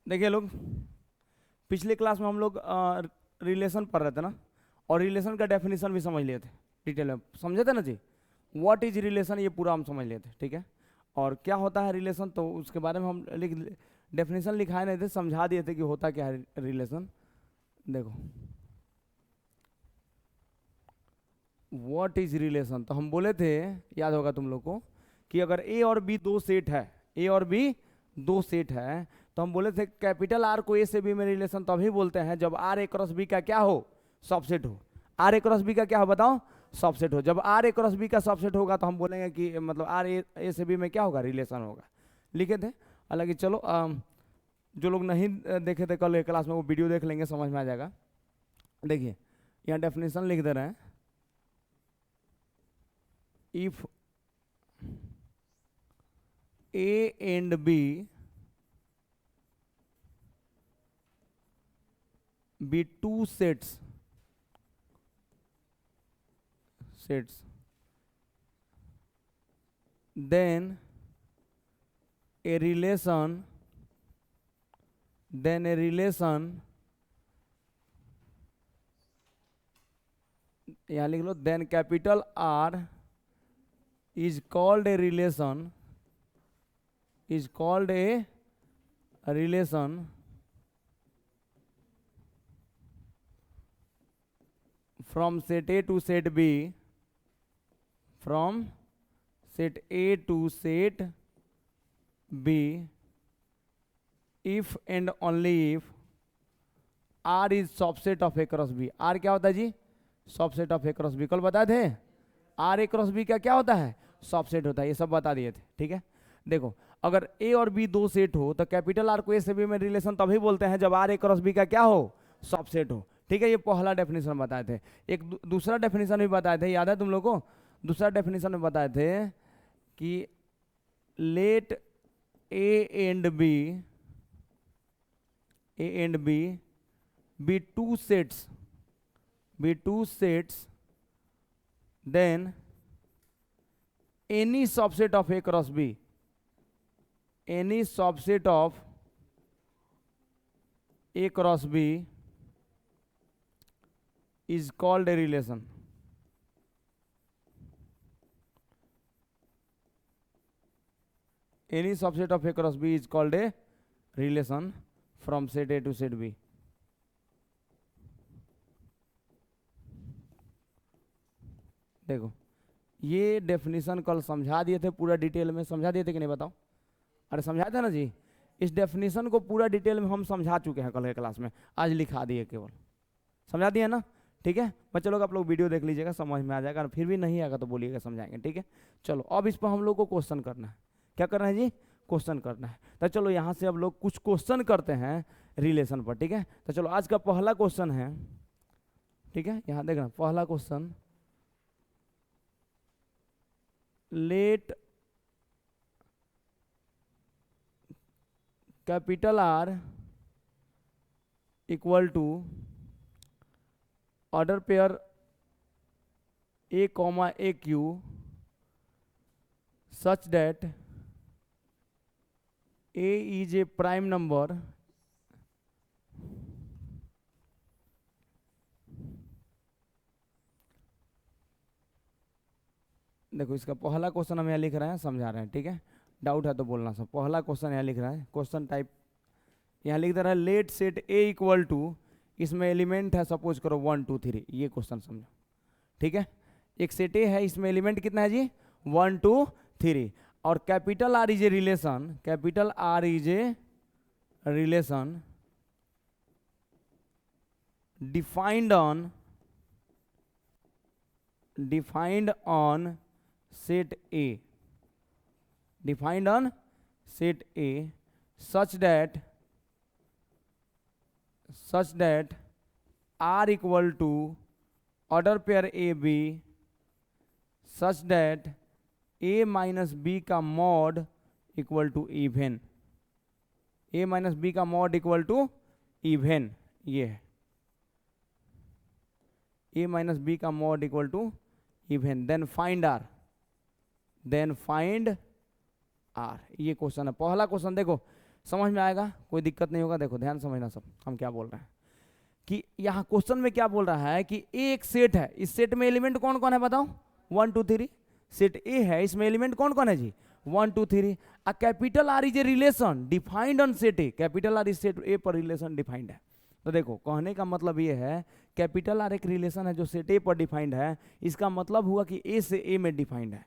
देखिए लोग, पिछले क्लास में हम लोग रिलेशन पढ़ रहे थे ना, और रिलेशन का डेफिनेशन भी समझ लिए थे, डिटेल में समझे थे ना जी। व्हाट इज रिलेशन ये पूरा हम समझ लिए थे, ठीक है। और क्या होता है रिलेशन, तो उसके बारे में हम डेफिनेशन लिखाए नहीं थे, समझा दिए थे कि होता क्या है रिलेशन। देखो, व्हाट इज रिलेशन, तो हम बोले थे, याद होगा तुम लोग को, कि अगर ए और बी दो सेट है, ए और बी दो सेट है, तो हम बोले थे कैपिटल आर को ए से बी में रिलेशन तभी बोलते हैं जब आर ए क्रॉस बी का क्या हो, सबसेट हो। आर ए क्रॉस बी का क्या हो बताओ, सबसेट हो। जब आर ए क्रॉस बी का सबसेट होगा तो हम बोलेंगे कि मतलब आर ए से बी में क्या होगा, रिलेशन होगा। लिखे थे। हालांकि चलो जो लोग नहीं देखे थे कल क्लास में वो वीडियो देख लेंगे, समझ में आ जाएगा। देखिए यहाँ डेफिनेशन लिख दे रहे हैं, if A and B be two sets, then a relation, यहाँ लिख लो, then capital R is called a relation, from set A to set B, from set A to set B, if and only if R is subset of A cross B। R क्या होता है जी, subset of A cross B. कल बताए थे R A cross B का क्या होता है, सबसेट होता है, ये सब बता दिए थे, ठीक है। देखो, अगर ए और बी दो सेट हो तो कैपिटल आर को ए से बी में रिलेशन तभी बोलते हैं जब आर ए क्रॉस बी का क्या हो, सबसेट हो, ठीक है। ये पहला डेफिनेशन बताए थे। एक दूसरा डेफिनेशन भी बताए थे, याद है तुम लोग को। दूसरा डेफिनेशन में बताए थे कि let A and B be two sets, then any subset of A cross B, any subset of A cross B is called a relation। Any subset of A cross B is called a relation from set A to set B। देखो, ये definition कल समझा दिए थे, पूरा detail में समझा दिए थे कि नहीं बताओ। अरे समझाया था ना जी। इस डेफिनेशन को पूरा डिटेल में हम समझा चुके हैं कल के क्लास में, आज लिखा दिए, केवल समझा दिए ना, ठीक है। बच्चे लोग आप लोग वीडियो देख लीजिएगा, समझ में आ जाएगा। फिर भी नहीं आएगा तो बोलिएगा, समझाएंगे, ठीक है। चलो अब इस पर हम लोग को क्वेश्चन करना है। क्या करना है जी, क्वेश्चन करना है। तो चलो यहाँ से अब लोग कुछ क्वेश्चन करते हैं रिलेशन पर, ठीक है। तो चलो आज का पहला क्वेश्चन है, ठीक है, यहाँ देखना पहला question, let capital R equal to order pair A comma A Q such that A is a prime number देखो इसका पहला क्वेश्चन हम यहाँ लिख रहे हैं, समझा रहे हैं, ठीक है। डाउट है तो बोलना सब। पहला क्वेश्चन यहाँ लिख रहा है, क्वेश्चन टाइप यहाँ लिख दे रहा है, let set A equal to, इसमें एलिमेंट है सपोज करो 1 2 3, ये क्वेश्चन समझो, ठीक है। एक सेट ए है, इसमें एलिमेंट कितना है जी, 1 2 3, और capital R is a relation, capital R is a relation defined on set A, defined on set A such that R equal to order pair AB such that A minus B का mod equal to even, A minus B का mod equal to even, ये है A minus B का mod equal to even, then find R, ये question है। पहला question देखो, समझ में आएगा, कोई दिक्कत नहीं होगा। देखो ध्यान समझना सब हम क्या बोल रहे हैं कि यहाँ क्वेश्चन में क्या बोल रहा है कि ए एक सेट है, इस सेट में एलिमेंट कौन कौन है बताओ, 1 2 3। सेट ए है, इसमें एलिमेंट कौन कौन है जी, 1 2 3। A capital R is a relation defined on set A, capital R इस सेट ए पर रिलेशन डिफाइंड है। तो देखो कहने का मतलब ये है कैपिटल आर एक रिलेशन है जो सेट ए पर डिफाइंड है, इसका मतलब हुआ कि ए से ए में डिफाइंड है,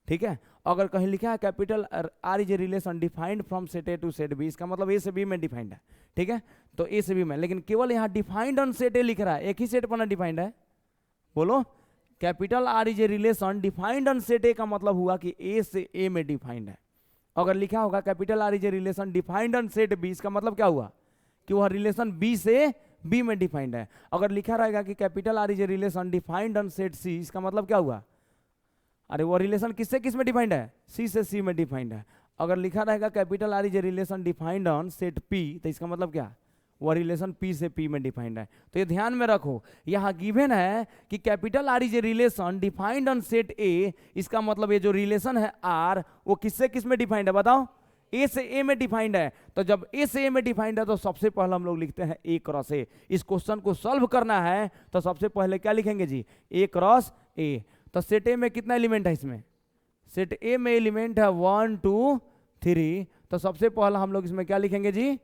ठीक है। अगर कहीं लिखा है capital R is a relation defined from set A to set B, इसका मतलब ए से बी में डिफाइंड है, ठीक है। तो ए से बी में, लेकिन केवल यहाँ डिफाइंड ऑन सेट ए लिख रहा है, एक ही सेट पर ना डिफाइंड है। बोलो capital R is a relation defined on set ए का मतलब हुआ कि ए से ए में डिफाइंड है। अगर लिखा होगा capital R is a relation defined on set B, इसका मतलब क्या हुआ कि वह रिलेशन बी से बी में डिफाइंड है। अगर लिखा रहेगा कि capital R is a relation defined on set C, इसका मतलब क्या हुआ, अरे वो रिलेशन किससे किस में डिफाइंड है, सी से सी में डिफाइंड है। अगर लिखा रहेगा capital R is a relation defined on set P, तो इसका मतलब क्या, वो रिलेशन पी से पी में डिफाइंड है। तो ये ध्यान में रखो, यहाँ गिवन है कि capital R is a relation defined on set ए, इसका मतलब ये जो रिलेशन है आर वो किससे किस में डिफाइंड है बताओ, ए से ए में डिफाइंड है। तो जब ए से ए में डिफाइंड है तो सबसे पहले हम लोग लिखते हैं ए क्रॉस ए। इस क्वेश्चन को सॉल्व करना है तो सबसे पहले क्या लिखेंगे जी, ए क्रॉस ए। तो सेट ए में कितना एलिमेंट है, इसमें सेट ए में एलिमेंट है 1 2 3। तो सबसे पहले हम लोग इसमें क्या लिखेंगे जी,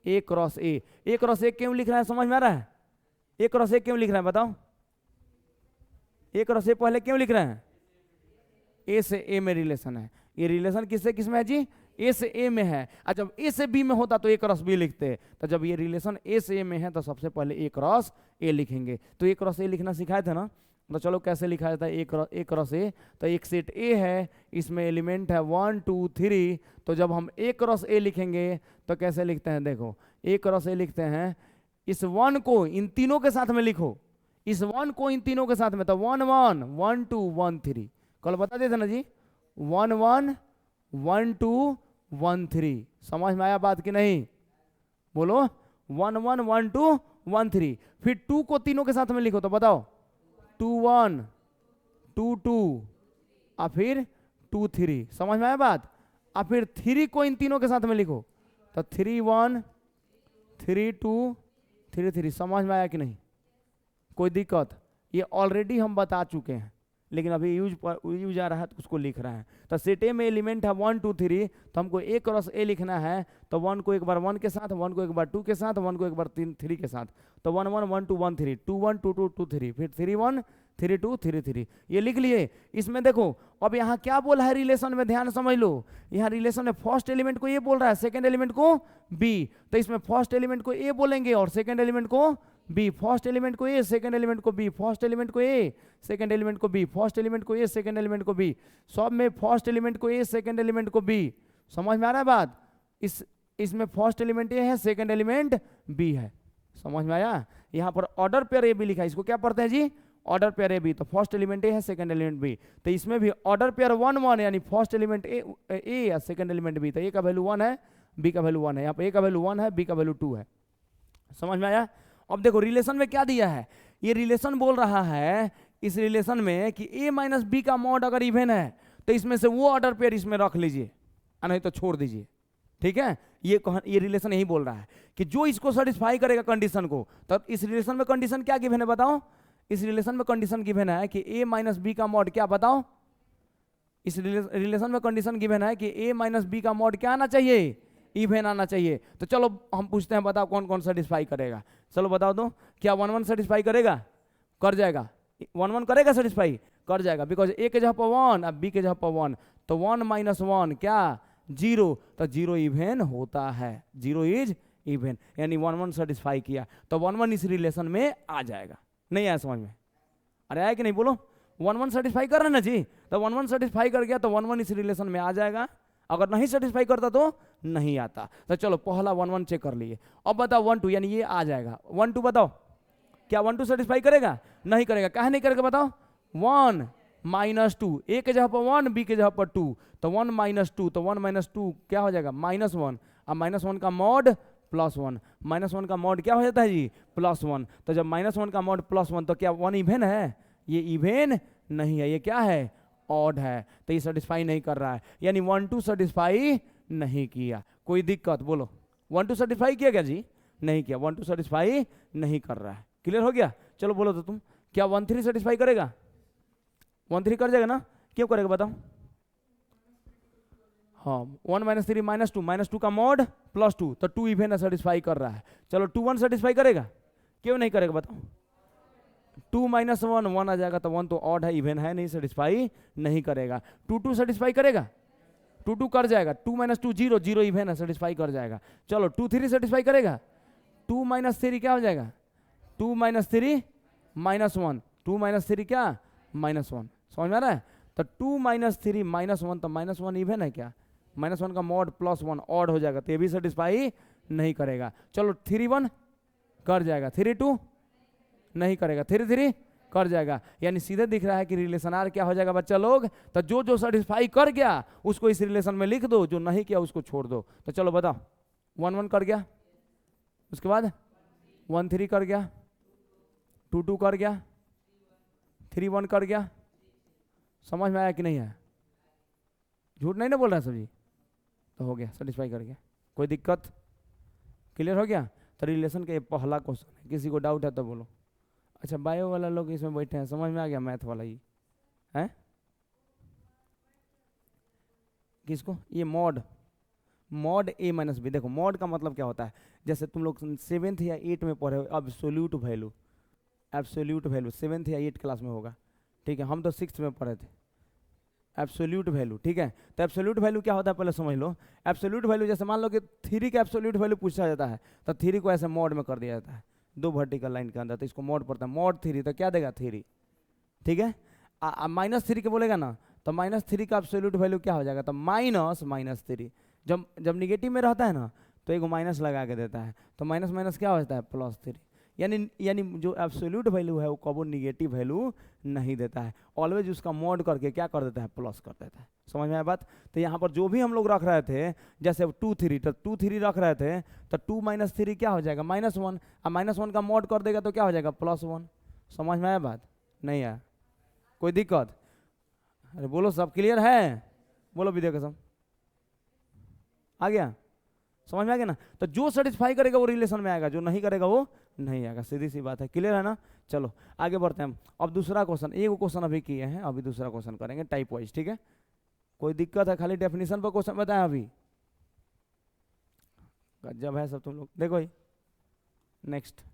ए क्रॉस ए। ए क्रॉस ए क्यों लिख रहा है, समझ में आ रहा है, ए क्रॉस ए क्यों लिख रहा है बताओ, ए क्रॉस ए पहले क्यों लिख रहे हैं, ए से ए में रिलेशन है। ये रिलेशन किससे किस में है जी, ए से ए में है। अच्छा जब ए से बी में होता तो ए क्रॉस बी लिखते, तो जब ये रिलेशन ए से ए में है तो सबसे पहले ए क्रॉस ए लिखेंगे। तो ए क्रॉस ए लिखना सिखाए थे ना, तो चलो कैसे लिखा जाता है ए क्रॉस ए। तो एक सेट ए है, इसमें एलिमेंट है 1 2 3। तो जब हम ए क्रॉस ए लिखेंगे तो कैसे लिखते हैं, देखो ए क्रॉस ए लिखते हैं, इस 1 को इन तीनों के साथ में लिखो, इस 1 को इन तीनों के साथ में, तो 1 1 1 2 1 3। कल बता देते ना जी, 1 1 1 2 1 3। समझ में आया बात कि नहीं, बोलो 1 1 1 2 1 3। फिर 2 को तीनों के साथ में लिखो, तो बताओ 2 1 2 2 और फिर 2 3। समझ में आया बात। और फिर 3 को इन तीनों के साथ में लिखो, तो 3 1 3 2 3 3। समझ में आया कि नहीं, कोई दिक्कत, ये ऑलरेडी हम बता चुके हैं, लेकिन अभी यूज आ रहा है तो उसको लिख रहा है। तो सेट ए में एलिमेंट है 1 2 3, तो हमको ए क्रॉस ए लिखना है। तो 1 को एक बार 1 के साथ, 1 को एक बार 2 के साथ, 1 को एक बार 3 के साथ। तो 1 1 1 2 1 3, 2 1 2 2 2 3, फिर 3 1 3 2 3 3। ये लिख लिए। इसमें देखो अब यहाँ क्या बोला है रिलेशन में, ध्यान समझ लो। यहाँ रिलेशन में फर्स्ट एलिमेंट को ए बोल रहा है, सेकेंड एलिमेंट को बी। तो इसमें फर्स्ट एलिमेंट को ए बोलेंगे और सेकेंड एलिमेंट को बी। फर्स्ट एलिमेंट को ए, सेकंड एलिमेंट को बी, फर्स्ट एलिमेंट को ए, सेकंड एलिमेंट को बी, फर्स्ट एलिमेंट को ए, सेकंड एलिमेंट को बी। सब में फर्स्ट एलिमेंट को ए, सेकंड एलिमेंट को बी। समझ में आ रहा है बात। इसमें फर्स्ट एलिमेंट ए है, सेकंड एलिमेंट बी है। समझ में आया। यहाँ पर ऑर्डर पेयर ए बी लिखा है, इसको क्या पढ़ते हैं जी, ऑर्डर पेयर ए बी। तो फर्स्ट एलिमेंट ए है, सेकंड एलिमेंट बी। तो इसमें भी ऑर्डर पेयर 1 1, यानी फर्स्ट एलिमेंट ए या सेकंड एलिमेंट बी। तो ए का वैल्यू 1 है, बी का वैल्यू 1 है। यहाँ पर ए का वैल्यू 1 है, बी का वैल्यू 2 है। समझ में आया। अब देखो रिलेशन में क्या दिया है, ये रिलेशन बोल रहा है इस रिलेशन में कि a माइनस बी का मॉड अगर इवन है तो इसमें से वो ऑर्डर पेयर इसमें रख लीजिए, नहीं तो छोड़ दीजिए। ठीक है, ये रिलेशन यही बोल रहा है कि जो इसको सेटिस्फाई करेगा कंडीशन को। तो इस रिलेशन में कंडीशन क्या गिवन है बताओ, इस रिलेशन में कंडीशन गिवन है कि a माइनस बी का मॉड क्या बताओ, इस रिलेशन में कंडीशन गिवन है कि a माइनस बी का मॉड क्या आना चाहिए, इवन आना चाहिए। तो चलो हम पूछते हैं, बताओ कौन कौन सेटिस्फाई करेगा। चलो बताओ तो, क्या 1 1 सेटिस्फाई करेगा, कर जाएगा। 1 1 करेगा सेटिस्फाई, कर जाएगा, बिकॉज ए के जगह पर 1 अब बी के जगह पर 1। तो 1 माइनस 1 क्या 0, तो 0 इवन होता है, 0 इज इवन, यानी 1 1 सेटिस्फाई किया। तो 1 1 इस रिलेशन में आ जाएगा। नहीं आया समझ में, अरे आया कि नहीं बोलो। 1 1 सेटिस्फाई कर रहे हैं ना जी, तो 1 1 सेटिस्फाई कर गया तो 1 1 इस रिलेशन में आ जाएगा। अगर नहीं सेटिस्फाई करता तो नहीं आता। तो चलो पहला 1 1 चेक कर लिए। अब बताओ 1 2, यानी ये आ जाएगा। 1 2 बताओ, क्या 1 2 सेटिस्फाई करेगा, नहीं करेगा। काहे नहीं करेगा बताओ, 1 माइनस 2, ए के जगह पर 1, बी के जगह पर 2। तो 1 माइनस 2, तो 1 माइनस 2 क्या हो जाएगा, -1। अब -1 का मॉड +1, -1 का मॉड क्या हो जाता है जी, +1। तो जब -1 का मॉड +1, तो क्या 1 इवन है, ये इवन नहीं है, ये क्या है, ऑड है। तो ये सेटिस्फाई नहीं कर रहा है, यानी 1 2 सेटिस्फाई नहीं किया। कोई दिक्कत बोलो, 1 2 सेटिस्फाई किया क्या जी? नहीं किया, 1 2 सेटिस्फाई नहीं कर रहा है। क्लियर हो गया? चलो बोलो तो तुम, क्या 1 3 सेटिस्फाई करेगा? 1 3 कर जाएगा ना? क्यों करेगा बताओ? हाँ, 1 -3 -2 का मॉड +2, तो 2 इवन सेटिस्फाई कर रहा है। चलो 2 1 सेटिस्फाई करेगा? क्यों नहीं करेगा बताओ? 2 -1 1 आ जाएगा, तो 1 तो ऑड है, इवन है नहीं, सेटिस्फाई नहीं करेगा। 2 2 सेटिस्फाई करेगा? 2 2 कर जाएगा। 2 -2 0 0 इवन है, सेटिस्फाई कर जाएगा। चलो 2 3 सेटिस्फाई करेगा? 2 -3 क्या हो जाएगा? 2 -3 -1, 2 -3 क्या? -1। समझ में आ रहा है? तो 2 -3 -1, तो -1 इवन है क्या? -1 का मॉड +1 ऑड हो जाएगा, तो ये भी सेटिस्फाई नहीं करेगा। चलो 3 1 कर जाएगा, 3 2 नहीं करेगा, 3 3 कर जाएगा। यानी सीधे दिख रहा है कि रिलेशन आर क्या हो जाएगा बच्चा लोग? तो जो जो सेटिस्फाई कर गया उसको इस रिलेशन में लिख दो, जो नहीं किया उसको छोड़ दो। तो चलो बताओ, 1 1 कर गया, उसके बाद 1 3 कर गया, 2 2 कर गया, 3 1 कर गया। समझ में आया कि नहीं आया? झूठ नहीं ना बोल रहा सभी? तो हो गया, सेटिस्फाई कर गया। कोई दिक्कत? क्लियर हो गया? तो रिलेशन का ये पहला क्वेश्चन है। किसी को डाउट है तो बोलो। अच्छा, बायो वाला लोग इसमें बैठे हैं, समझ में आ गया? मैथ वाला ही है। किसको? ये मॉड, मॉड A - B। देखो मॉड का मतलब क्या होता है, जैसे तुम लोग 7th या 8th में पढ़े हो, absolute value, absolute value 7th या 8th क्लास में होगा, ठीक है? हम तो 6th में पढ़े थे। एब्सोल्यूट वैल्यू, ठीक है? तो एब्सोल्यूट वैल्यू क्या होता है पहले समझ लो। एब्सोल्यूट वैल्यू जैसे मान लो कि 3 का एब्सोल्यूट वैल्यू पूछा जाता है, तो 3 को ऐसे मॉड में कर दिया जाता है, 2 वर्टिकल लाइन के अंदर, तो इसको मॉड पड़ता है। मॉड 3, तो क्या देगा? 3, ठीक है? -3 के बोलेगा ना, तो -3 का एब्सोल्यूट वैल्यू क्या हो जाएगा? तो -3। जब जब निगेटिव में रहता है ना, तो एक माइनस लगा के देता है, तो माइनस माइनस क्या हो जाता है? +3। यानी जो एब्सोल्यूट वैल्यू है वो कबो निगेटिव वैल्यू नहीं देता है, ऑलवेज उसका मॉड करके क्या कर देता है? प्लस कर देता है। समझ में आया बात? तो यहाँ पर जो भी हम लोग रख रहे थे, जैसे 2 3, तो 2 3 रख रहे थे, तो 2 -3 क्या हो जाएगा? -1। अब -1 का मॉड कर देगा तो क्या हो जाएगा? +1। समझ में आया बात? नहीं आया? कोई दिक्कत? अरे बोलो, सब क्लियर है? बोलो विद्या कसम, आ गया? समझ में आ गया ना? तो जो सेटिस्फाई करेगा वो रिलेशन में आएगा, जो नहीं करेगा वो नहीं आएगा। सीधी सी बात है। क्लियर है ना? चलो आगे बढ़ते हैं हम। अब दूसरा क्वेश्चन, एक क्वेश्चन अभी किए हैं, अभी दूसरा क्वेश्चन करेंगे टाइप वाइज, ठीक है? कोई दिक्कत है? खाली डेफिनेशन पर क्वेश्चन बताएं अभी। गजब है सब तुम लोग। देखो भाई, नेक्स्ट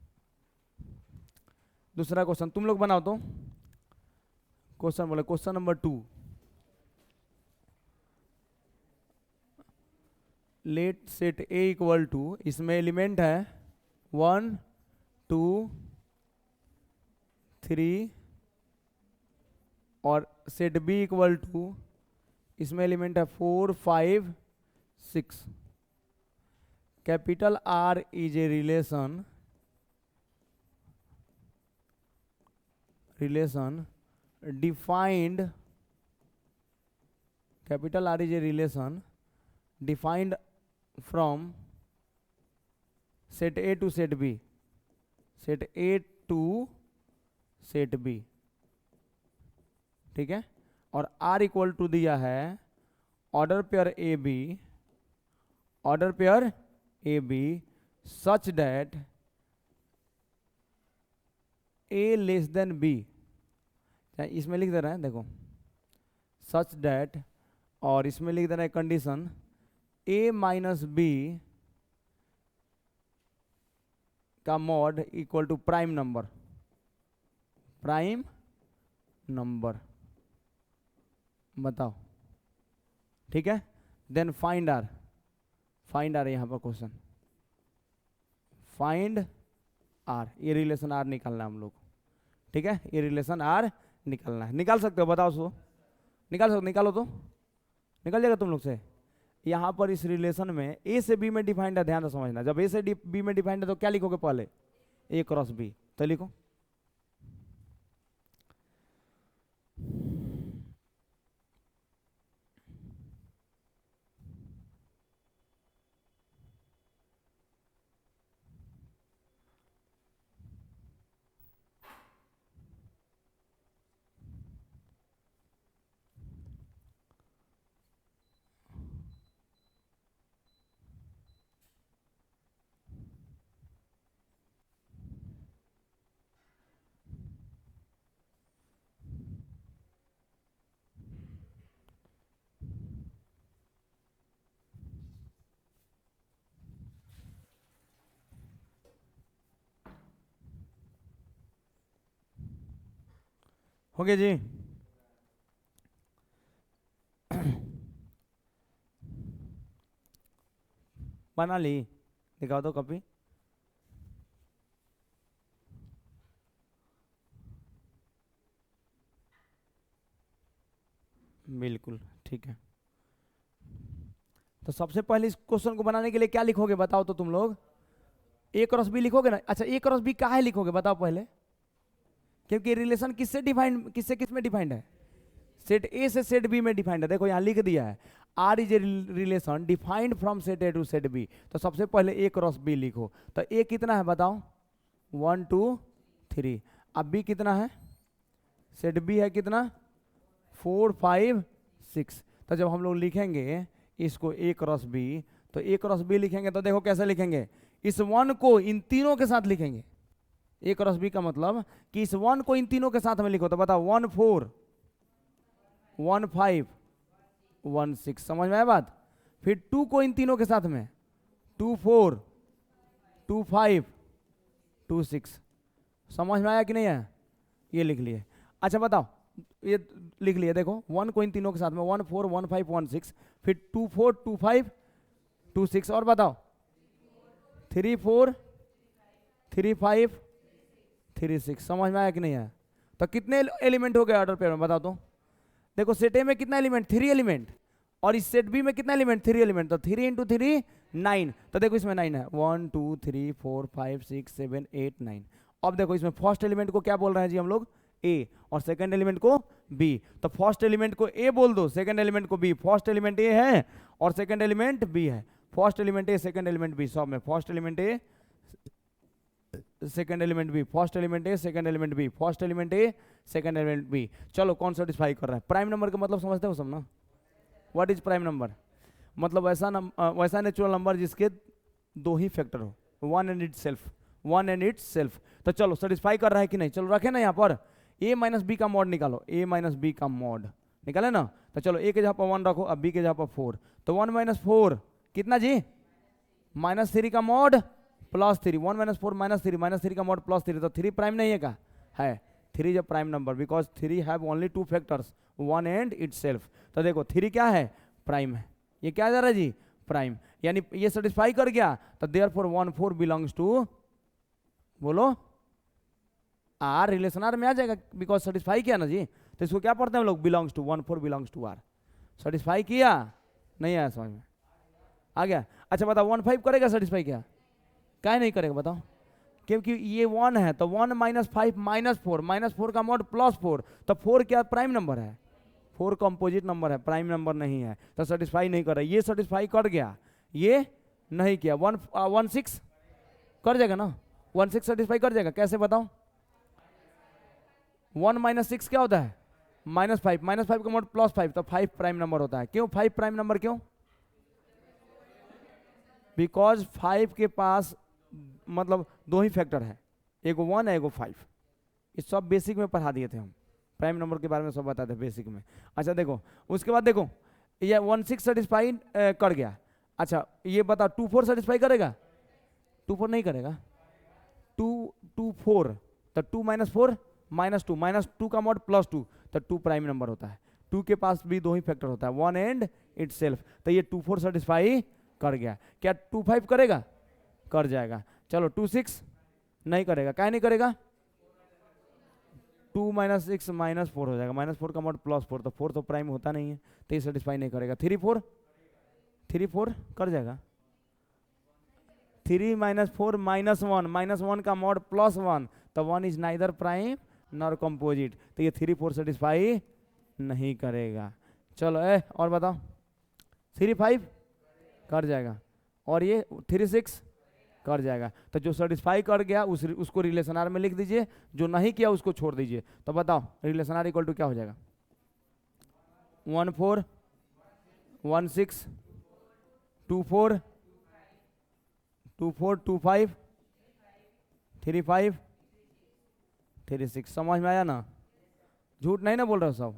दूसरा क्वेश्चन तुम लोग बनाओ तो। क्वेश्चन बोले, question number 2, let set A equal to, इसमें एलिमेंट है 1 2 3, और सेट बी इक्वल टू, इसमें एलिमेंट है 4 5 6। Capital R is a relation defined, capital R is a relation defined from set A to set B, set A to set B, ठीक है? और R equal to दिया है order pair A B such that A less than B। इसमें लिख दे रहे हैं, देखो, सच दैट, और इसमें लिख देना है कंडीशन A - B का mod equal to prime number. बताओ, ठीक है? देन फाइंड आर यहाँ पर क्वेश्चन, फाइंड आर, ये रिलेशन आर निकालना है हम लोग, ठीक है? ये रिलेशन आर निकालना है। निकाल सकते हो? बताओ सो, निकाल सकते? निकालो तो, निकल जाएगा तुम लोग से। यहाँ पर इस रिलेशन में ए से बी में डिफाइंड है, ध्यान से समझना। जब ए से बी में डिफाइंड है तो क्या लिखोगे पहले? ए क्रॉस बी, तो लिखो हो गया जी। बना ली, दिखाओ तो कॉपी। बिल्कुल ठीक है। तो सबसे पहले इस क्वेश्चन को बनाने के लिए क्या लिखोगे बताओ तो तुम लोग? ए क्रॉस बी लिखोगे ना। अच्छा ए क्रॉस बी काहे लिखोगे बताओ पहले? क्योंकि रिलेशन किससे डिफाइंड, किससे किस में डिफाइंड है? सेट ए से सेट बी में डिफाइंड है। देखो यहाँ लिख दिया है R is a relation defined from set A to set B. तो सबसे पहले ए क्रॉस बी लिखो। तो ए कितना है बताओ? 1 2 3। अब बी कितना है? सेट बी है कितना? 4 5 6। तो जब हम लोग लिखेंगे इसको ए क्रॉस बी, तो ए क्रॉस बी लिखेंगे तो देखो कैसे लिखेंगे, इस वन को इन तीनों के साथ लिखेंगे। ए क्रॉस बी का मतलब कि इस वन को इन तीनों के साथ में लिखो। तो बताओ 1 4 1 5 1 6। समझ में आया बात? फिर 2 को इन तीनों के साथ में 2 4 2 5 2 6। समझ में आया कि नहीं आया? ये लिख लिए। अच्छा बताओ, ये लिख लिए। देखो 1 को इन तीनों के साथ में 1 4 1 5 1 6, फिर 2 4 2 5 2 6, और बताओ 3 4 3 5 3 6। समझ में आया कि नहीं आया? तो कितने एलिमेंट हो गए ऑर्डर पेयर में बताओ तो? देखो सेट ए में कितना एलिमेंट? 3 एलिमेंट। और इस सेट बी में कितना एलिमेंट? 3 एलिमेंट। तो 3 इंटू 3 9। तो देखो इसमें 9 है, 1 2 3 4 5 6 7 8 9। अब देखो इसमें फर्स्ट एलिमेंट को क्या बोल रहे हैं जी हम लोग? ए, और सेकंड एलिमेंट को बी। तो फर्स्ट एलिमेंट को ए बोल दो, सेकंड एलिमेंट को बी। फर्स्ट एलिमेंट ए है और सेकंड एलिमेंट बी है। First element A second element B, सब में first element A second element B, first element A second element B, first element A second element B. चलो कौन satisfy कर रहा है? प्राइम नंबर का मतलब समझते हो सब ना? What is prime number? मतलब वैसा नेचुरल नंबर जिसके दो ही फैक्टर हो, one and it self, one and it self. तो चलो सेटिस्फाई कर रहा है कि नहीं? चलो रखे ना यहाँ पर a माइनस बी का मॉड निकालो, a माइनस बी का मॉड निकाले ना। तो चलो a के जगह पर 1 रखो, अब b के जगह पर 4। तो 1 माइनस 4 कितना जी? -3 का मॉड प्लस 3। 1 माइनस 4 -3 का मॉड प्लस 3। तो 3 प्राइम नहीं है का? है। 3 is a prime number because 3 have only 2 factors, 1 and it self. तो देखो 3 क्या है? प्राइम है। ये क्या जा रहा है जी? प्राइम। यानी ये सेटिस्फाई कर गया। तो देयरफॉर 1 4 बिलोंग्स टू, बोलो, आर। रिलेशन आर में आ जाएगा बिकॉज सेटिस्फाई किया ना जी। तो इसको क्या पढ़ते हैं हम लोग? Belongs to, 1 4 belongs to R. Satisfy किया? नहीं आया समझ में? आ गया? अच्छा बताओ 1 5 करेगा सेटिस्फाई? क्या क्या नहीं करेगा बताओ? क्योंकि ये 1 है। तो 1 माइनस 5 -4 का मॉड +4। तो 4 क्या प्राइम नंबर है? 4 कंपोजिट नंबर है, प्राइम नंबर नहीं है। तो सेटिस्फाई नहीं कर रहा। ये सेटिस्फाई कर गया, ये नहीं किया। 1 6 कर जाएगा ना? 1 6 सेटिस्फाई कर जाएगा। कैसे बताओ? 1 माइनस 6 क्या होता है? -5। -5 का मॉड +5। तो 5 प्राइम नंबर होता है। क्यों 5 प्राइम नंबर? क्यों? बिकॉज 5 के पास मतलब दो ही फैक्टर है, एगो 1 है एगो 5। ये सब बेसिक में पढ़ा दिए थे हम, प्राइम नंबर के बारे में सब बताते बेसिक में। अच्छा देखो उसके बाद देखो ये 1 6 सेटिस्फाई कर गया। अच्छा ये बता 2 4 सेटिस्फाई करेगा? 2 4 नहीं करेगा। 2 2 4। तो 2 माइनस 4 -2, -2 का मॉड +2। तो 2 प्राइम नंबर होता है। 2 के पास भी दो ही फैक्टर होता है, 1 एंड इट सेल्फ। तो ये 2 4 सेटिस्फाई कर गया। क्या 2 5 करेगा? कर जाएगा। चलो 2 6 नहीं करेगा। क्या नहीं करेगा? 2 माइनस 6 -4 हो जाएगा। -4 का मॉड +4। तो 4 तो प्राइम होता नहीं है, तो ये सेटिस्फाई नहीं करेगा। 3 4 कर जाएगा। 3 -4 -1 -1 का मॉड +1। तो 1 is neither prime nor composite. तो ये 3 4 सेटिस्फाई नहीं करेगा। चलो और बताओ 3 5 कर जाएगा, और ये 3 6 कर जाएगा। तो जो सेटिस्फाई कर गया उसको रिलेशन आर में लिख दीजिए, जो नहीं किया उसको छोड़ दीजिए। तो बताओ रिलेशन आर इक्वल टू क्या हो जाएगा? 1 4 1 6 2 4 2 4 2 5 3 5 3 6। समझ में आया ना? झूठ नहीं ना बोल रहे हो सब?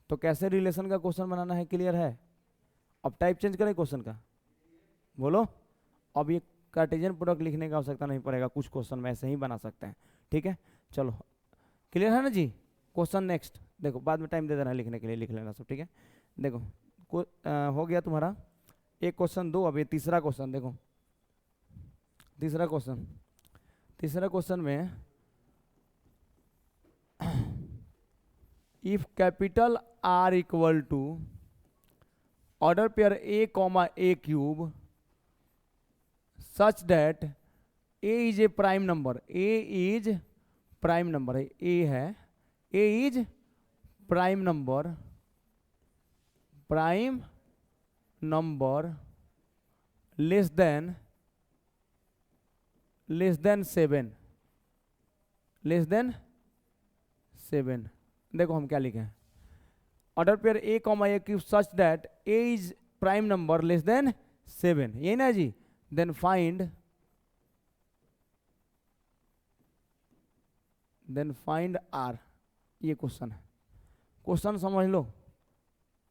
तो कैसे रिलेशन का क्वेश्चन बनाना है क्लियर है? अब टाइप चेंज करें क्वेश्चन का, बोलो। अब ये कार्टेशियन प्रोडक्ट लिखने की आवश्यकता नहीं पड़ेगा, कुछ क्वेश्चन में ऐसे ही बना सकते हैं। ठीक है चलो क्लियर है ना जी। क्वेश्चन नेक्स्ट देखो, बाद में टाइम दे देना लिखने के लिए, लिख लेना सब, ठीक है। देखो हो गया तुम्हारा एक क्वेश्चन, दो, अब ये तीसरा क्वेश्चन देखो। तीसरा क्वेश्चन में if capital R equal to order pair A comma A cube such that A is a prime number, A is prime number है, ए है, A is prime number less than 7। देखो हम क्या लिखे हैं, order pair A comma A cube such that A is prime number less than 7, यही ना जी। देन फाइंड आर, ये क्वेश्चन है। क्वेश्चन समझ लो,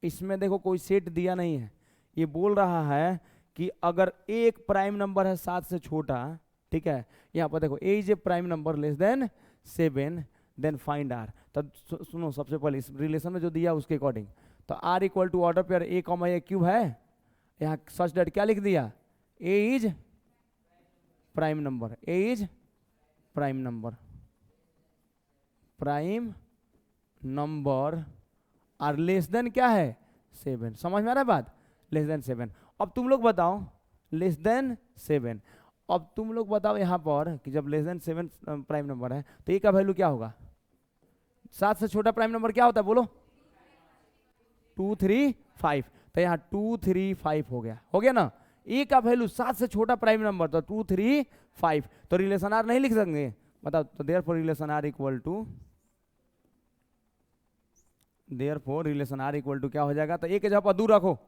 इसमें देखो कोई सेट दिया नहीं है, ये बोल रहा है कि अगर ए एक प्राइम नंबर है 7 से छोटा, ठीक है, यहाँ पर देखो A is a prime number less than 7, then find R. तब सुनो, सबसे पहले इस रिलेशन में जो दिया उसके अकॉर्डिंग, तो R equal to order pair A comma A cube है, यहाँ सच दैट क्या लिख दिया, A is prime number, A is prime number और लेस देन क्या है 7। समझ में आ रहा है बात, लेस देन 7। अब तुम लोग बताओ लेस देन 7, अब तुम लोग बताओ यहाँ पर कि जब लेस देन 7 प्राइम नंबर है तो ए का वैल्यू क्या होगा, 7 से छोटा प्राइम नंबर क्या होता है बोलो, 2 3 5, तो यहाँ 2 3 5 हो गया ना। ए का वैल्यू 7 से छोटा प्राइम नंबर तो 2 3 5, तो रिलेशन आर नहीं लिख सकते, बताओ। तो therefore relation R equal to क्या हो जाएगा, तो ए के जगह पर 2 रखो,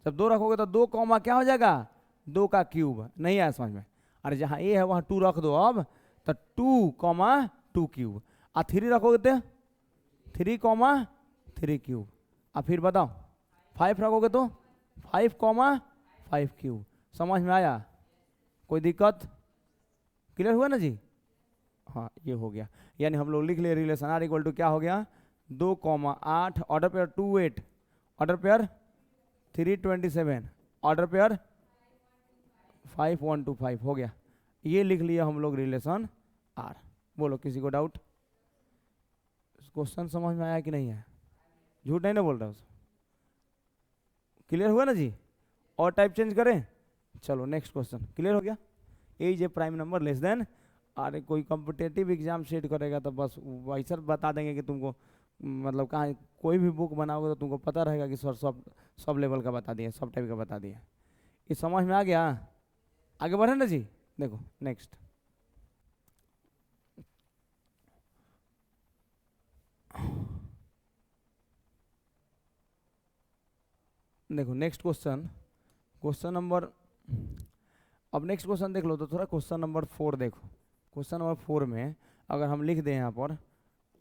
जब 2 रखोगे तो 2 कॉमा क्या हो जाएगा, 2 का क्यूब, नहीं आया समझ में। अरे जहाँ ए है वहाँ 2 रख दो, अब तो 2 कॉमा 2 क्यूब, और 3 रखोगे तो 3 कॉमा 3 क्यूब, और फिर बताओ 5 रखोगे तो 5 कॉमा 5 क्यूब। समझ में आया, कोई दिक्कत, क्लियर हुआ ना जी। हाँ ये हो गया, यानी हम लोग लिख लिए रिलेशन आर इक्वल टू क्या हो गया, 2,8, order pair 2 8, order pair 3 27, order pair 5 1 2 5 हो गया। ये लिख लिया हम लोग रिलेशन आर। बोलो किसी को डाउट, क्वेश्चन समझ में आया कि नहीं है, झूठ नहीं ना बोल रहा, क्लियर हुआ ना जी। और टाइप चेंज करें, चलो नेक्स्ट क्वेश्चन, क्लियर हो गया। A is a prime number less than, अरे कोई कॉम्पिटेटिव एग्जाम सेट करेगा तो बस वैसा बता देंगे कि तुमको, मतलब कहाँ कोई भी बुक बनाओगे तो तुमको पता रहेगा कि सर सब लेवल का बता दिए, सब टाइप का बता दिए। ये समझ में आ गया, आगे बढ़े ना जी। देखो नेक्स्ट, देखो नेक्स्ट क्वेश्चन नंबर, अब नेक्स्ट क्वेश्चन देख लो तो थोड़ा क्वेश्चन नंबर 4 देखो। क्वेश्चन नंबर 4 में अगर हम लिख दें यहाँ पर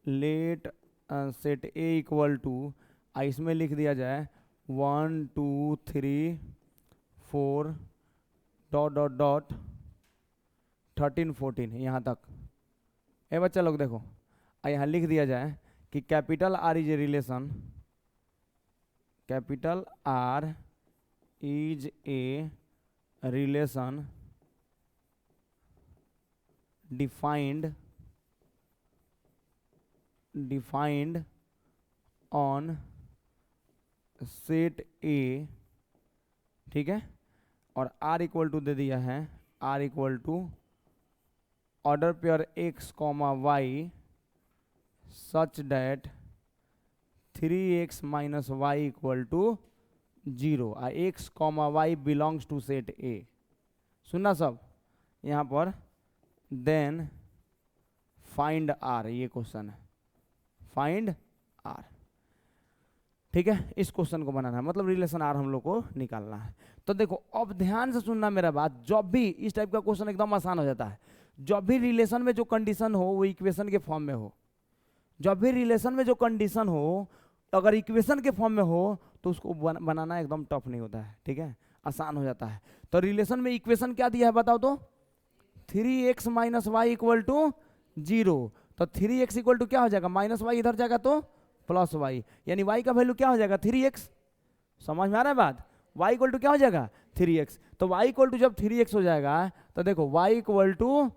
let set A equal to, इसमें लिख दिया जाए 1 2 3 4 डॉट डॉट डॉट 13 14 यहाँ तक। ए बच्चा लोग देखो, यहाँ लिख दिया जाए कि capital R is a relation, capital R is a relation defined on set A, ठीक है, और आर इक्वल टू दे दिया है, R equal to order pair X comma Y such that 3x minus Y equal to 0, X comma Y belongs to set A. सुनना सब यहाँ पर, देन फाइंड आर, ये क्वेश्चन है, फाइंड आर, ठीक है। इस क्वेश्चन को बनाना है, मतलब रिलेशन आर हम लोग को निकालना है। तो देखो अब ध्यान से सुनना मेरा बात, जब भी इस टाइप का क्वेश्चन एकदम आसान हो जाता है, जब भी रिलेशन में जो कंडीशन हो वो इक्वेशन के फॉर्म में हो, जब भी रिलेशन में जो कंडीशन हो अगर इक्वेशन के फॉर्म में हो तो उसको बनाना एकदम टफ नहीं होता है, ठीक है, आसान हो जाता है। तो रिलेशन में इक्वेशन क्या दिया है बताओ तो, 3x minus Y equal to 0, तो 3x इक्वल टू क्या हो जाएगा, माइनस वाई इधर जाएगा तो प्लस वाई, यानी y का वैल्यू क्या हो जाएगा 3x। समझ में आ रहा है बात, y इक्वल टू क्या हो जाएगा 3x। तो y इक्वल टू जब 3x हो जाएगा तो देखो y इक्वल टू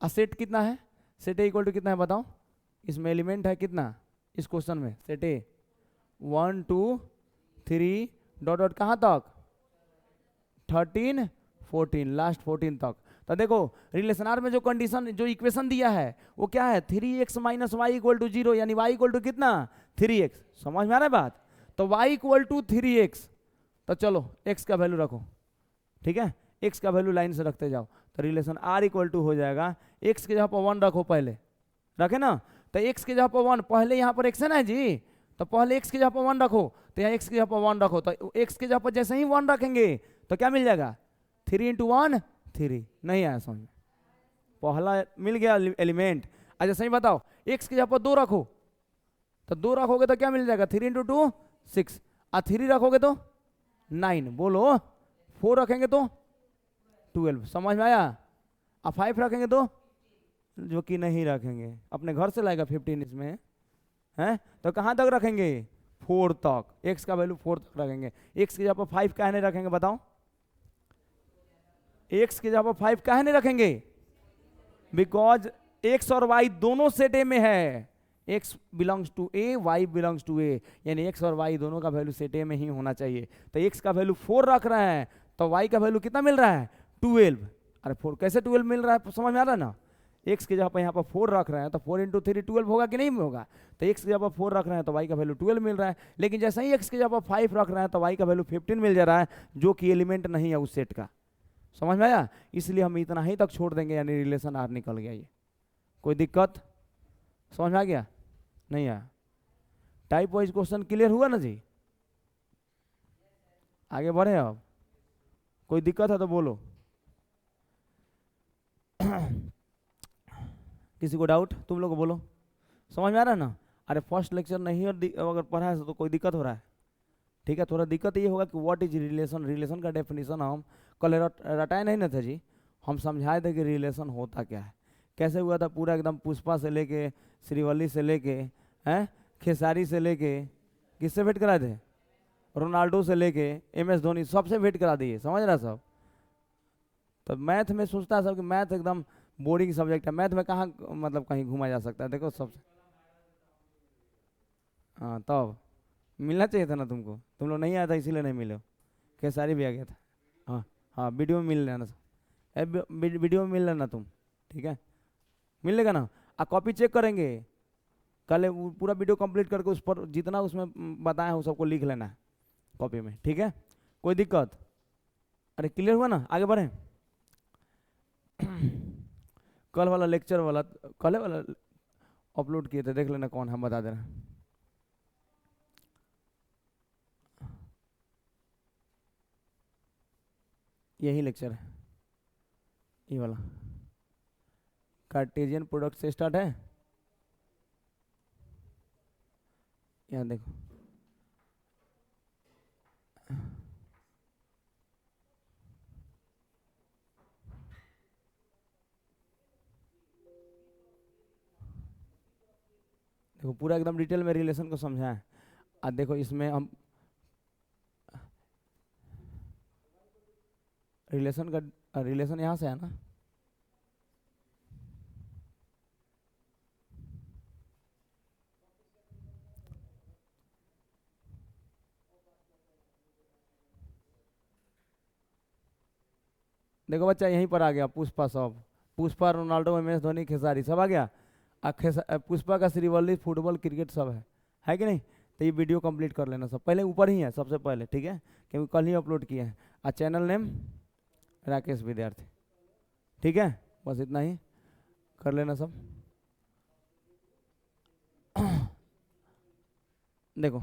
सेट कितना है, सेट ए इक्वल टू कितना है बताओ, इसमें एलिमेंट है कितना इस क्वेश्चन में, सेट ए 1 2 3 डॉट डॉट कहाँ तक 13 14 लास्ट 14 तक। तो देखो रिलेशन आर में जो कंडीशन जो इक्वेशन दिया है वो क्या है 3x minus Y equal to 0, यानी y इक्वल टू कितना 3x। समझ में आ रहा है बात, तो y इक्वल टू 3x। तो चलो x का वैल्यू रखो, ठीक है, x का वैल्यू लाइन से रखते जाओ, तो रिलेशन r इक्वल टू हो जाएगा x के जगह पर 1 रखो, पहले रखे ना, तो x के जगह पर 1, पहले यहाँ पर x है ना जी, तो पहले x के जगह पर 1 रखो, तो यहाँ x के जगह पर 1 रखो, तो x के जगह पर जैसे ही 1 रखेंगे तो क्या मिल जाएगा 3 इंटू 1 3। नहीं आया समझ में, पहला मिल गया एलिमेंट। अच्छा सही बताओ, x की जगह पर 2 रखो, तो 2 रखोगे तो क्या मिल जाएगा 3 इंटू 2 6, और 3 रखोगे तो 9, बोलो 4 रखेंगे तो 12। समझ में आया, और 5 रखेंगे तो, जो कि नहीं रखेंगे अपने घर से लाएगा 15 इसमें है, तो कहाँ तक रखेंगे 4 तक, x का वैल्यू 4 तक रखेंगे। x की जगह पर 5 काहे नहीं रखेंगे बताओ, x की जगह पर 5 काहे नहीं रखेंगे, बिकॉज x और y दोनों सेट ए में है, x belongs to A y belongs to A, यानी x और y दोनों का वैल्यू सेट ए में ही होना चाहिए। तो x का वैल्यू 4 रख रहे हैं तो y का वैल्यू कितना मिल रहा है 12। अरे 4 कैसे 12 मिल रहा है, समझ में आ रहा है ना, x की जगह पर यहाँ पर 4 रख रहे हैं तो 4 इंटू 3 12 होगा कि नहीं होगा, तो x की जगह पर 4 रख रहे हैं तो y का वैल्यू 12 मिल रहा है। लेकिन जैसे ही x की जगह पर 5 रख रहे हैं तो y का वैल्यू 15 मिल जा रहा है, जो कि एलिमेंट नहीं है उस सेट का। समझ में आया, इसलिए हम इतना ही तक छोड़ देंगे, यानी रिलेशन आर निकल गया। ये कोई दिक्कत समझ में आ गया, नहीं आया, टाइप वाइज क्वेश्चन क्लियर हुआ ना जी, आगे बढ़े अब, कोई दिक्कत है तो बोलो। किसी को डाउट, तुम लोग बोलो, समझ में आ रहा है ना। अरे फर्स्ट लेक्चर नहीं अगर पढ़ा है तो कोई दिक्कत हो रहा है, ठीक है, थोड़ा दिक्कत ये होगा कि व्हाट इज रिलेशन, रिलेशन का डेफिनेशन हम कल रटाए नहीं ना थे जी, हम समझाए थे कि रिलेशन होता क्या है, कैसे हुआ था, पूरा एकदम पुष्पा से लेके श्रीवल्ली से लेके हैं खेसारी से लेके, किससे भेंट कराए थे, रोनाल्डो से लेके MS धोनी, सबसे भेंट करा दिए, समझ रहा सब। तो मैथ में सोचता है सब कि मैथ एकदम बोरिंग सब्जेक्ट है, मैथ में कहाँ मतलब कहीं घूमा जा सकता है, देखो सबसे, हाँ तब मिलना चाहिए था ना तुमको, तुम लोग नहीं आया था इसीलिए नहीं मिले हो, खेसारी भी आ गया था। हाँ हाँ वीडियो में मिल लेना सब, वीडियो में मिल लेना तुम, ठीक है, मिल लेगा ना। आ कॉपी चेक करेंगे कल, वो पूरा वीडियो कंप्लीट करके उस पर जितना उसमें बताया है सबको लिख लेना है कॉपी में, ठीक है, कोई दिक्कत। अरे क्लियर हुआ ना, आगे बढ़े। कल वाला लेक्चर वाला, कल वाला अपलोड किए थे, देख लेना कौन, हम बता दे रहे हैं। यही लेक्चर है, ये वाला कार्टेशियन प्रोडक्ट से स्टार्ट है, यहाँ देखो, देखो पूरा एकदम डिटेल में रिलेशन को समझा है। अब देखो इसमें हम रिलेशन का, रिलेशन यहाँ से है ना, देखो बच्चा यहीं पर आ गया, पुष्पा सब, पुष्पा रोनाल्डो MS धोनी खेसारी सब आ गया, पुष्पा का श्रीवल्ली फुटबॉल क्रिकेट सब है कि नहीं। तो ये वीडियो कंप्लीट कर लेना सब, पहले ऊपर ही है सबसे पहले, ठीक है, क्योंकि कल ही अपलोड किए हैं। और चैनल नेम राकेश विद्यार्थी, ठीक है, बस इतना ही कर लेना सब। देखो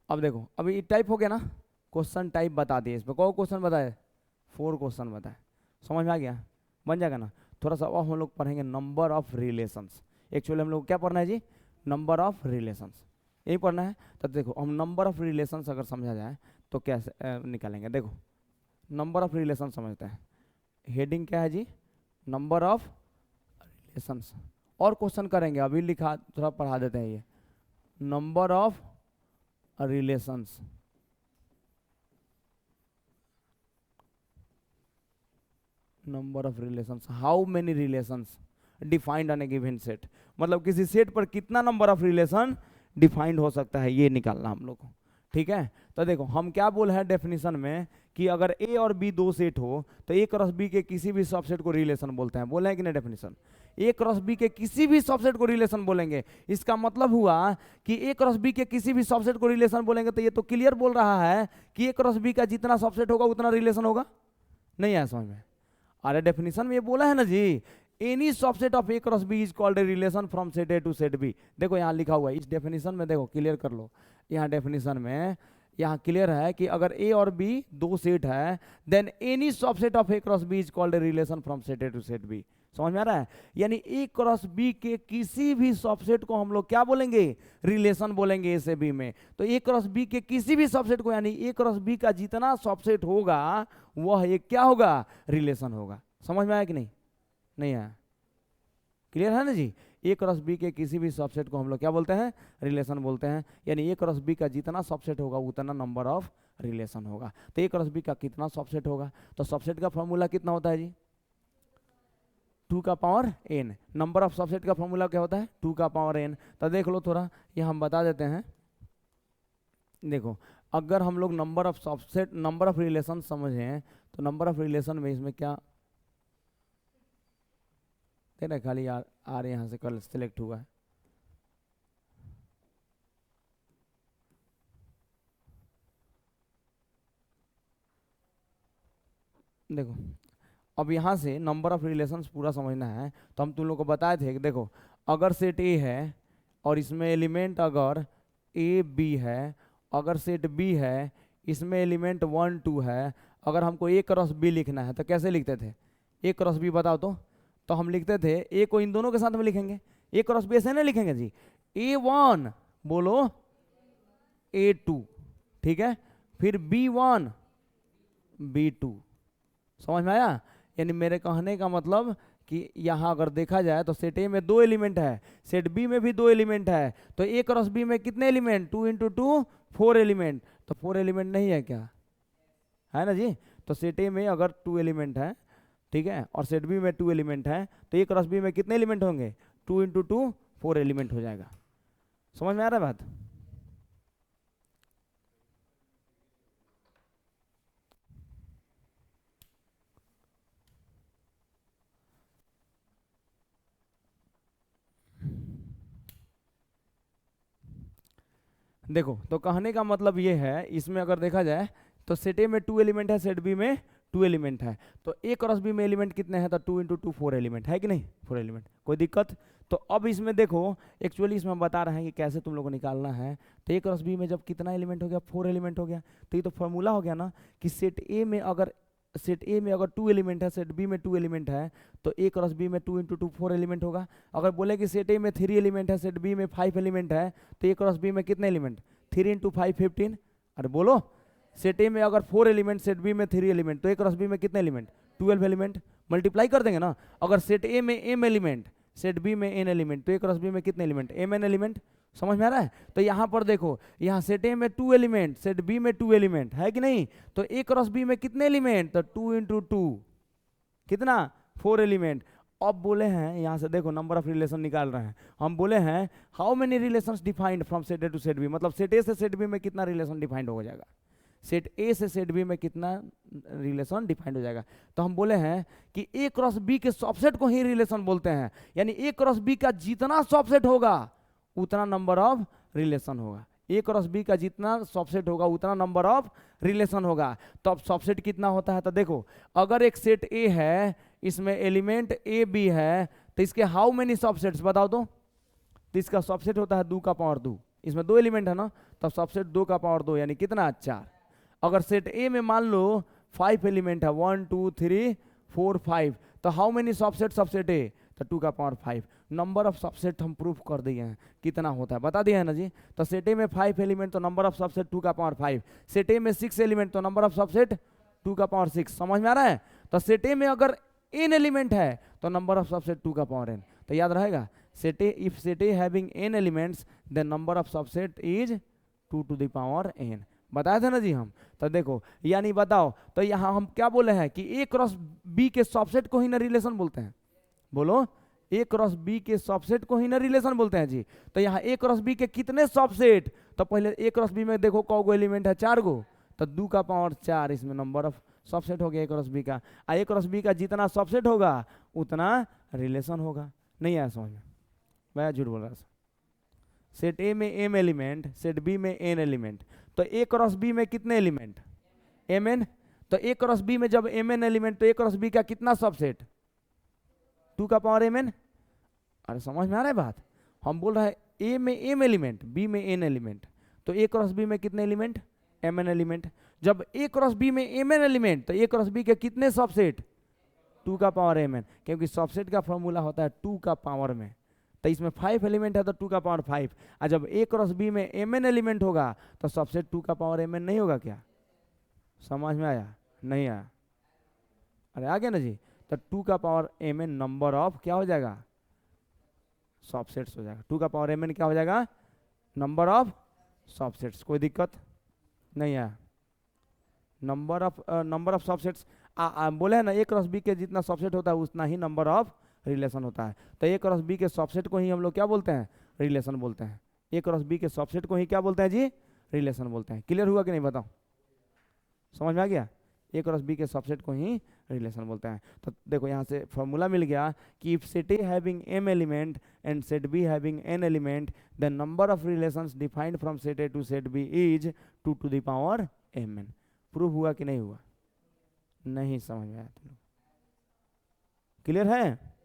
अब देखो, अभी टाइप हो गया ना, क्वेश्चन टाइप बता दिए, इसमें कौन क्वेश्चन बताए 4 क्वेश्चन बताए, समझ में आ गया, बन जाएगा ना। थोड़ा सा और हम लोग पढ़ेंगे नंबर ऑफ रिलेशंस, एक्चुअली हम लोग क्या पढ़ना है जी, नंबर ऑफ रिलेशंस, यही पढ़ना है। तो देखो हम नंबर ऑफ रिलेशंस अगर समझा जाए तो कैसे निकालेंगे, देखो नंबर ऑफ रिलेशन समझते हैं, हेडिंग क्या है जी, नंबर ऑफ रिलेशंस। और क्वेश्चन करेंगे, अभी लिखा थोड़ा पढ़ा देते हैं। ये number of relations, number of relations, how many relations defined on A given set, मतलब किसी सेट पर कितना नंबर ऑफ रिलेशन डिफाइंड हो सकता है, ये निकालना हम लोग को। ठीक है, तो देखो हम क्या बोल रहे हैं डेफिनेशन में कि अगर ए और बी दो सेट हो तो ए क्रॉस बी के किसी भी सबसेट को रिलेशन बोलते हैं, बोले हैं कि नहीं डेफिनेशन? ए क्रॉस बी के किसी भी सबसेट को रिलेशन बोलेंगे, इसका मतलब हुआ कि ए क्रॉस बी के किसी भी सबसेट को रिलेशन बोलेंगे तो ये तो क्लियर बोल रहा है कि ए क्रॉस बी का जितना सबसेट होगा उतना रिलेशन होगा। नहीं आया समझ में? अरे डेफिनेशन में ये बोला है ना जी, any subset of A cross B is called a relation from set A to set B. देखो यहाँ लिखा हुआ है इस डेफिनेशन में, देखो क्लियर कर लो, यहाँ डेफिनेशन में यहाँ क्लियर है कि अगर ए और बी दो सेट है then any subset of A cross B is called a relation from set A to set B. समझ में आ रहा है? यानी ए क्रॉस बी के किसी भी सबसेट को हम लोग क्या बोलेंगे? रिलेशन बोलेंगे ए से बी में। तो ए क्रॉस बी के किसी भी सबसेट को, यानी ए क्रॉस बी का जितना सबसेट होगा वह एक क्या होगा? रिलेशन होगा। समझ में आया कि नहीं? नहीं आया? क्लियर है ना जी? ए क्रॉस बी के किसी भी सबसेट को हम लोग क्या बोलते हैं? रिलेशन बोलते हैं। यानी ए क्रॉस बी का जितना सबसेट होगा उतना नंबर ऑफ रिलेशन होगा। तो ए क्रॉस बी का कितना सबसेट होगा? तो सबसेट का फॉर्मूला कितना होता है जी? 2 का power n। Number of subset का फॉर्मूला क्या होता है? 2 का पावर n। तो देख लो थोड़ा, ये हम बता देते हैं। देखो अगर हम लोग number of subset, number of relation समझें तो नंबर ऑफ रिलेशन में इसमें क्या देख रहे, खाली आर यहाँ से कल सिलेक्ट हुआ है। देखो अब यहाँ से नंबर ऑफ रिलेशंस पूरा समझना है तो हम तुम लोग को बताए थे कि देखो अगर सेट ए है और इसमें एलिमेंट अगर ए बी है, अगर सेट बी है इसमें एलिमेंट 1 2 है, अगर हमको ए क्रॉस बी लिखना है तो कैसे लिखते थे? ए क्रॉस बी बताओ तो हम लिखते थे ए को इन दोनों के साथ में लिखेंगे, ए क्रॉस बी ऐसे नहीं लिखेंगे जी, A1 बोलो A2, ठीक है, फिर B1 B2। समझ में आया? यानी मेरे कहने का मतलब कि यहाँ अगर देखा जाए तो सेट ए में 2 एलिमेंट है, सेट बी में भी 2 एलिमेंट है, तो ए क्रॉस बी में कितने एलिमेंट? 2 into 2 4 element. तो 4 एलिमेंट नहीं है क्या? है ना जी? तो सेट ए में अगर 2 एलिमेंट है, ठीक है, और सेट बी में 2 एलिमेंट है, तो ए क्रॉस बी में कितने एलिमेंट होंगे? 2 इंटू 2 4 एलिमेंट हो जाएगा। समझ में आ रहा है बात? देखो तो कहने का मतलब ये है, इसमें अगर देखा जाए तो सेट ए में 2 एलिमेंट है, सेट बी में 2 एलिमेंट है, तो ए क्रॉस बी में एलिमेंट कितने हैं? तो 2 इंटू 2 4 एलिमेंट है कि नहीं? 4 एलिमेंट। कोई दिक्कत? तो अब इसमें देखो एक्चुअली इसमें हम बता रहे हैं कि कैसे तुम लोग को निकालना है। तो ए क्रॉस बी में जब कितना एलिमेंट हो गया? 4 एलिमेंट हो गया। तो ये तो फॉर्मूला हो गया ना कि सेट ए में अगर 2 एलिमेंट है, सेट बी में 2 एलिमेंट है, तो ए क्रॉस बी में 2 इंटू 2 4 एलिमेंट होगा। अगर बोले कि सेट ए में 3 एलिमेंट है, सेट बी में 5 एलिमेंट है, तो ए क्रॉस बी में कितने एलिमेंट? 3 इंटू 5 15। अरे बोलो, सेट ए में अगर 4 एलिमेंट, सेट बी में 3 एलिमेंट, तो ए क्रॉस बी में कितने एलिमेंट? 12 एलिमेंट। मल्टीप्लाई कर देंगे ना। अगर सेट ए में m एलिमेंट, सेट बी में n एलिमेंट, तो ए क्रॉस बी में कितने एलिमेंट? mn element. समझ में आ रहा है? तो यहाँ पर देखो, यहाँ सेट ए में 2 एलिमेंट, सेट बी में 2 एलिमेंट है कि नहीं? तो ए क्रॉस बी में कितने एलिमेंट? तो 2 इंटू 2 कितना? 4 एलिमेंट। अब बोले हैं यहाँ से देखो नंबर ऑफ रिलेशन निकाल रहे हैं हम, बोले हैं how many relations defined from set A to set B, मतलब सेट ए से सेट बी में कितना रिलेशन डिफाइंड हो जाएगा, सेट ए से सेट बी में कितना रिलेशन डिफाइंड हो जाएगा। तो हम बोले हैं कि ए क्रॉस बी के सबसेट को ही रिलेशन बोलते हैं, यानी ए क्रॉस बी का जितना सबसेट होगा उतना नंबर ऑफ रिलेशन होगा। ए क्रॉस बी का जितना सबसेट होगा उतना नंबर ऑफ रिलेशन होगा। तो अब सबसेट कितना होता है? तो देखो अगर एक सेट ए है, इसमें एलिमेंट ए बी है, तो इसके हाउ मेनी सबसेट्स बताओ तो इसका सबसेट होता है 2 का पावर 2। इसमें 2 एलिमेंट है ना, तब सबसेट 2 का पावर 2 यानी कितना? 4। अगर सेट ए में मान लो 5 एलिमेंट है, 1 2 3 4 5, तो how many subset subset A? तो 2 का पावर 5। नंबर ऑफ सबसेट हम प्रूफ कर दिए हैं कितना होता है, बता दिया है ना जी। तो सेट ए में 5 एलिमेंट तो नंबर ऑफ सबसेट 2 का पावर 5, सेट ए में 6 एलिमेंट तो नंबर ऑफ सबसेट 2 का पावर 6। समझ में आ रहा है? तो सेट ए में अगर n एलिमेंट है तो नंबर ऑफ सबसेट 2 का पावर n। तो याद रहेगा set A, if set A having n elements then number of subset is 2 to the power n। बताया था ना जी हम। तो देखो यानी बताओ, तो यहाँ हम क्या बोले हैं कि ए क्रॉस बी के सबसेट को ही ना रिलेशन बोलते हैं। बोलो, ए क्रॉस बी के सबसेट को ही ना रिलेशन बोलते हैं जी। तो यहाँ ए क्रॉस बी के कितने सबसेट, तो पहले ए क्रॉस बी में देखो कौ गो एलिमेंट है, 4 गो, तो 2 का पावर 4 इसमें नंबर ऑफ सबसेट हो गया ए क्रॉस बी का। ए क्रॉस बी का जितना सबसेट होगा उतना रिलेशन होगा। नहीं आया समझ में? मैं झूठ बोल रहा था। सेट ए में m एलिमेंट, सेट बी में n एलिमेंट, तो ए क्रॉस बी में कितने एलिमेंट, mn। तो ए क्रॉस बी में जब mn एलिमेंट, तो ए क्रॉस बी का कितना सबसेट, 2 का पावर mn। अरे समझ में आ रहा है बात? हम बोल रहे हैं ए में m एलिमेंट, बी में n एलिमेंट, तो ए क्रॉस बी में कितने एलिमेंट, mn एलिमेंट। जब ए क्रॉस बी में mn एलिमेंट, तो ए क्रॉस बी के कितने सबसेट, 2 का पावर mn, क्योंकि सबसेट का फॉर्मूला होता है 2 का पावर में। तो इसमें 5 एलिमेंट है तो 2 का पावर 5, और जब ए क्रॉस बी में mn एलिमेंट होगा तो सबसेट 2 का पावर mn नहीं होगा क्या? समझ में आया? नहीं आया? अरे आ गया ना जी। तो 2 का पावर mn नंबर ऑफ क्या हो जाएगा, सबसेट्स हो जाएगा। 2 का पावर mn क्या हो जाएगा, नंबर ऑफ सबसेट्स। कोई दिक्कत नहीं है? नंबर ऑफ सबसेट्स बोले है ना, ए क्रॉस बी के जितना सबसेट होता है उतना ही नंबर ऑफ रिलेशन होता है। तो ए क्रॉस बी के सबसेट को ही हम लोग क्या बोलते हैं, रिलेशन बोलते हैं। ए क्रॉस बी के सबसेट को ही क्या बोलते हैं जी, रिलेशन बोलते हैं। क्लियर हुआ कि नहीं बताओ? समझ में आ गया? ए क्रॉस बी के सबसेट को ही रिलेशन बोलते हैं। तो देखो यहाँ से फॉर्मूला मिल गया कि if set A having m element and set B having n element then number of relations defined from set A to set B is 2 to the power mn। Prove हुआ कि नहीं हुआ? नहीं समझ में आया तुम लोग? क्लियर है?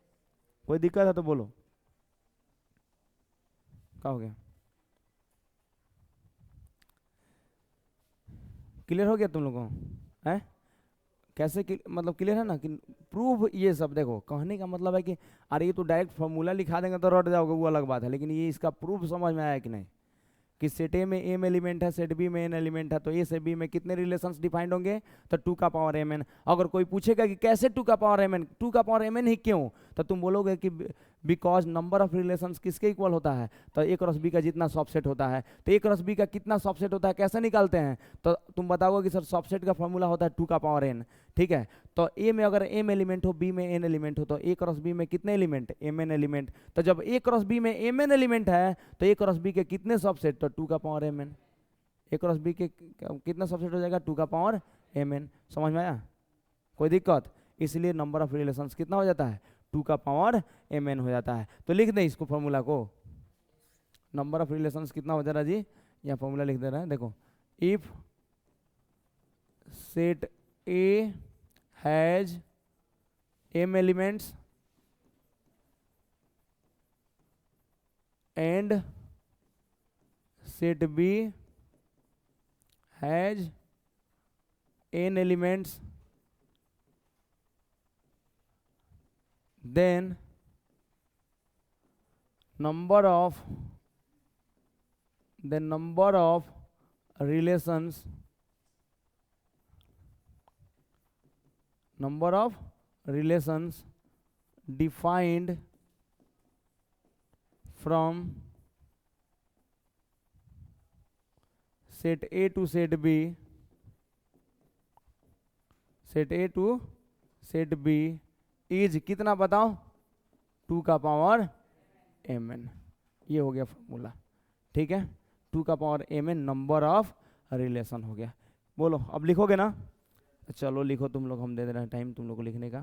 कोई दिक्कत है तो बोलो। क्या हो गया? क्लियर हो गया तुम लोगों को? है कैसे मतलब क्लियर है ना कि प्रूफ ये सब? देखो कहने का मतलब है कि अरे ये तो डायरेक्ट फॉर्मूला लिखा देंगे तो रट जाओगे, वो अलग बात है, लेकिन ये इसका प्रूफ समझ में आया कि नहीं? कि सेट ए में m एलिमेंट है, सेट बी में n एलिमेंट है, तो ए से बी में कितने रिलेशंस डिफाइंड होंगे, तो 2 का पावर mn। अगर कोई पूछेगा कि कैसे 2 का पावर mn, 2 का पावर mn ही क्यों, तो तुम बोलोगे कि बिकॉज नंबर ऑफ रिलेशंस किसके इक्वल होता है, तो ए क्रॉस बी का जितना सबसेट होता है। तो ए क्रॉस बी का कितना सबसेट होता है कैसे निकालते हैं, तो तुम बताओगे कि सर सबसेट का फॉर्मूला होता है 2 का पावर n। ठीक है, तो ए में अगर m एलिमेंट हो, बी में n एलिमेंट हो, तो ए क्रॉस बी में कितने एलिमेंट, mn एलिमेंट। तो जब ए क्रॉस बी में mn एलिमेंट है तो ए क्रॉस बी के कितने सबसेट, तो 2 का पावर mn। ए क्रॉस बी के कितना सबसेट हो जाएगा, 2 का पावर mn। समझ में आया? कोई दिक्कत? इसलिए नंबर ऑफ रिलेशंस कितना हो जाता है, 2 का पावर mn हो जाता है। तो लिख दें इसको फॉर्मूला को, नंबर ऑफ रिलेशंस कितना हो जा रहा है जी, यहाँ फॉर्मूला लिख दे रहा है। देखो, if set A has m elements and set B has n elements then number of relations defined from set A to set B, set A to set B is कितना बताओ, 2 का पावर mn। ये हो गया formula. ठीक है, 2 का power mn number of relation हो गया। बोलो अब लिखोगे ना? चलो लिखो तुम लोग, हम दे दे रहे हैं टाइम तुम लोग को लिखने का।